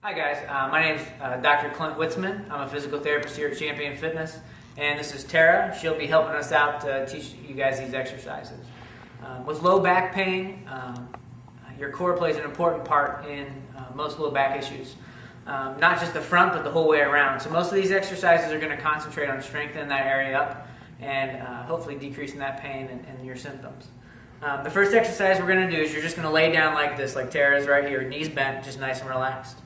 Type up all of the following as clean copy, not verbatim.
Hi guys, my name's Dr. Clint Witsman. I'm a physical therapist here at Champion Fitness, and this is Tera. She'll be helping us out to teach you guys these exercises. With low back pain, your core plays an important part in most low back issues. Not just the front, but the whole way around. So most of these exercises are going to concentrate on strengthening that area up and hopefully decreasing that pain and your symptoms. The first exercise we're going to do is you're just going to lay down like this, like Tera's right here, knees bent, just nice and relaxed.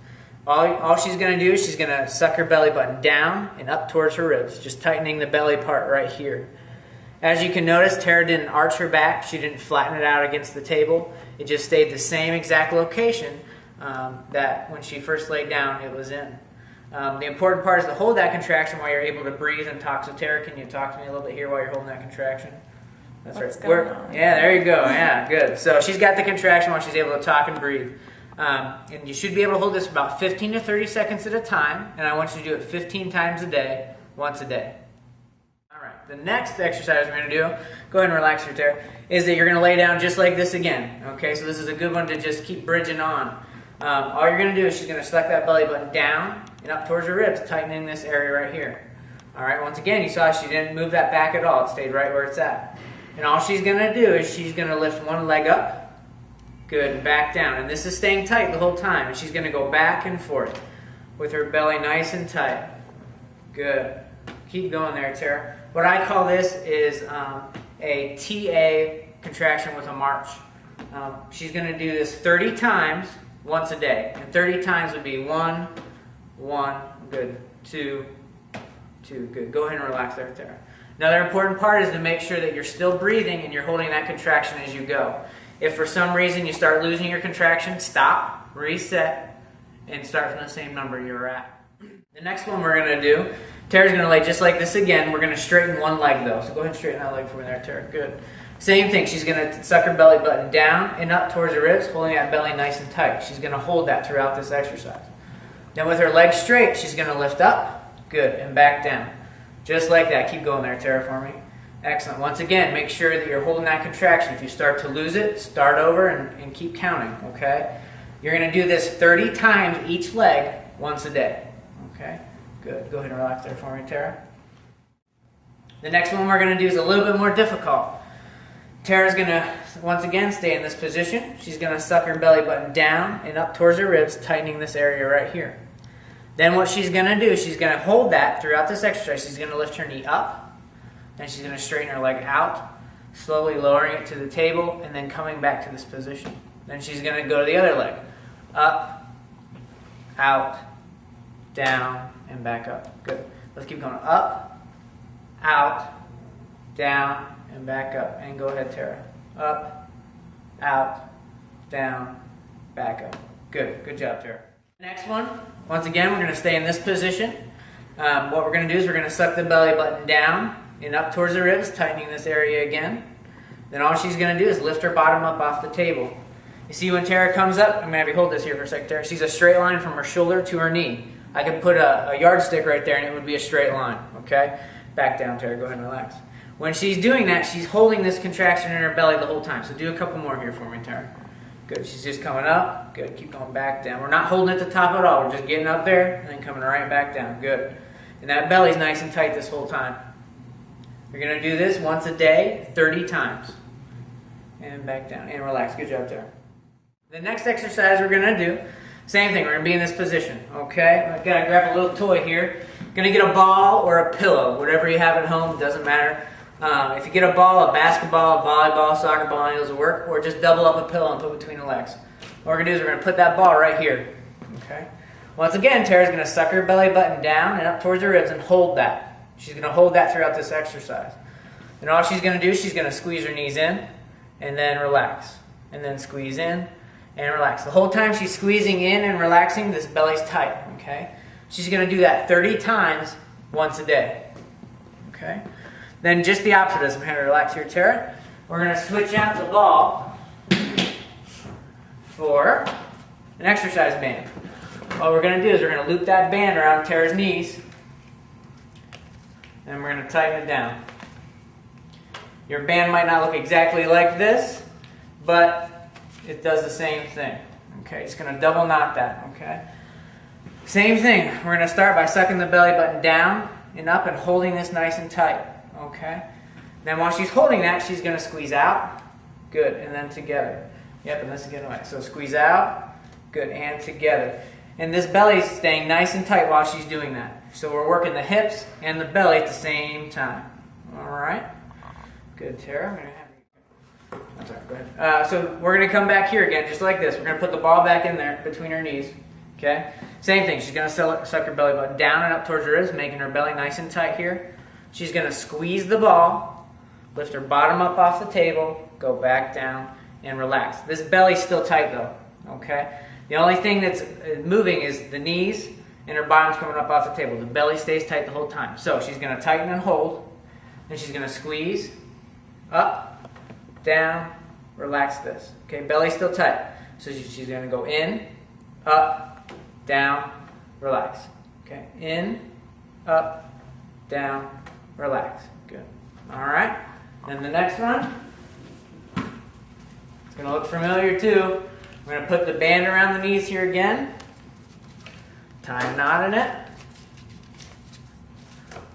All she's going to do is she's going to suck her belly button down and up towards her ribs, just tightening the belly part right here. As you can notice, Tera didn't arch her back. She didn't flatten it out against the table. It just stayed the same exact location that when she first laid down it was in. The important part is to hold that contraction while you're able to breathe and talk. So Tera, can you talk to me a little bit here while you're holding that contraction? That's What's right. going on? Yeah, there you go. Yeah, good. So she's got the contraction while she's able to talk and breathe. And you should be able to hold this for about 15 to 30 seconds at a time, and I want you to do it 15 times a day, once a day. All right, the next exercise we're going to do, go ahead and relax your Tera, is that you're going to lay down just like this again. Okay, so this is a good one to just keep bridging on. All you're going to do is she's going to suck that belly button down and up towards her ribs, tightening this area right here. All right, once again, you saw she didn't move that back at all. It stayed right where it's at. And all she's going to do is she's going to lift one leg up. Good, and back down. And this is staying tight the whole time. And she's going to go back and forth with her belly nice and tight. Good. Keep going there, Tera. What I call this is a TA contraction with a march. She's going to do this 30 times once a day. And 30 times would be 1, 1, good, 2, 2, good. Go ahead and relax there, Tera. Another important part is to make sure that you're still breathing and you're holding that contraction as you go. If for some reason you start losing your contraction, stop, reset, and start from the same number you were at. The next one we're going to do, Tera's going to lay just like this again. We're going to straighten one leg though. So go ahead and straighten that leg for me there, Tera. Good. Same thing. She's going to suck her belly button down and up towards her ribs, holding that belly nice and tight. She's going to hold that throughout this exercise. Then with her legs straight, she's going to lift up, good, and back down. Just like that. Keep going there, Tera, for me. Excellent. Once again, make sure that you're holding that contraction. If you start to lose it, start over and keep counting, okay? You're going to do this 30 times each leg once a day, okay? Good. Go ahead and relax there for me, Tera. The next one we're going to do is a little bit more difficult. Tera's going to, once again, stay in this position. She's going to suck her belly button down and up towards her ribs, tightening this area right here. Then what she's going to do is she's going to hold that throughout this exercise. She's going to lift her knee up. Then she's going to straighten her leg out, slowly lowering it to the table, and then coming back to this position. Then she's going to go to the other leg. Up, out, down, and back up. Good. Let's keep going. Up, out, down, and back up. And go ahead, Tera. Up, out, down, back up. Good. Good job, Tera. Next one, once again, we're going to stay in this position. What we're going to do is we're going to suck the belly button down and up towards the ribs, tightening this area again. Then all she's going to do is lift her bottom up off the table. You see when Tera comes up, I'm going to have you hold this here for a second, Tera. She's a straight line from her shoulder to her knee. I could put a yardstick right there and it would be a straight line, okay? Back down, Tera. Go ahead and relax. When she's doing that, she's holding this contraction in her belly the whole time. So do a couple more here for me, Tera. Good. She's just coming up. Good. Keep going back down. We're not holding at the top at all. We're just getting up there and then coming right back down. Good. And that belly's nice and tight this whole time. You're going to do this once a day, 30 times. And back down. And relax. Good job, Tera. The next exercise we're going to do, same thing. We're going to be in this position. Okay? I've got to grab a little toy here. Going to get a ball or a pillow. Whatever you have at home, it doesn't matter. If you get a ball, a basketball, a volleyball, soccer ball, any of those will work. Or just double up a pillow and put between the legs. What we're going to do is we're going to put that ball right here. Okay? Once again, Tera's going to suck her belly button down and up towards her ribs and hold that. She's going to hold that throughout this exercise. And all she's going to do is she's going to squeeze her knees in and then relax. And then squeeze in and relax. The whole time she's squeezing in and relaxing, this belly's tight. Okay? She's going to do that 30 times once a day. Okay? Then just the opposite as I'm going to relax here, Tera. We're going to switch out the ball for an exercise band. What we're going to do is we're going to loop that band around Tera's knees. And we're going to tighten it down. Your band might not look exactly like this, but it does the same thing. Okay, just going to double knot that, okay? Same thing. We're going to start by sucking the belly button down and up and holding this nice and tight. Okay? Then while she's holding that, she's going to squeeze out. Good. And then together. Yep, and this again away. So squeeze out. Good. And together. And this belly is staying nice and tight while she's doing that. So we're working the hips and the belly at the same time. All right? Good, Tara. I'm going to have you. I'm sorry, go ahead. So we're going to come back here again, just like this. We're going to put the ball back in there between her knees. Okay? Same thing. She's going to suck her belly button down and up towards her ribs, making her belly nice and tight here. She's going to squeeze the ball, lift her bottom up off the table, go back down, and relax. This belly's still tight though. Okay? The only thing that's moving is the knees and her bottom's coming up off the table. The belly stays tight the whole time. So she's going to tighten and hold. Then she's going to squeeze, up, down, relax this. Okay, belly still tight. So she's going to go in, up, down, relax. Okay, in, up, down, relax. Good. All right. Then the next one. It's going to look familiar too. We're going to put the band around the knees here again. Tie a knot in it.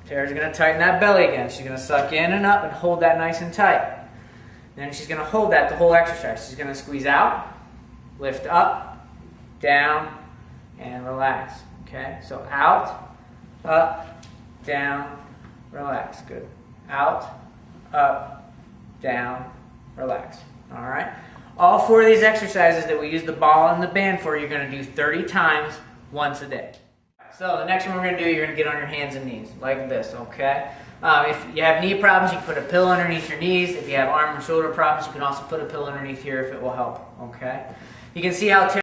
Tara's going to tighten that belly again. She's going to suck in and up and hold that nice and tight. Then she's going to hold that the whole exercise. She's going to squeeze out, lift up, down, and relax. Okay? So out, up, down, relax. Good. Out, up, down, relax. All right? All 4 of these exercises that we use the ball and the band for, you're going to do 30 times once a day. So the next one we're going to do, you're going to get on your hands and knees, like this, okay? If you have knee problems, you can put a pillow underneath your knees. If you have arm or shoulder problems, you can also put a pillow underneath here if it will help, okay? You can see how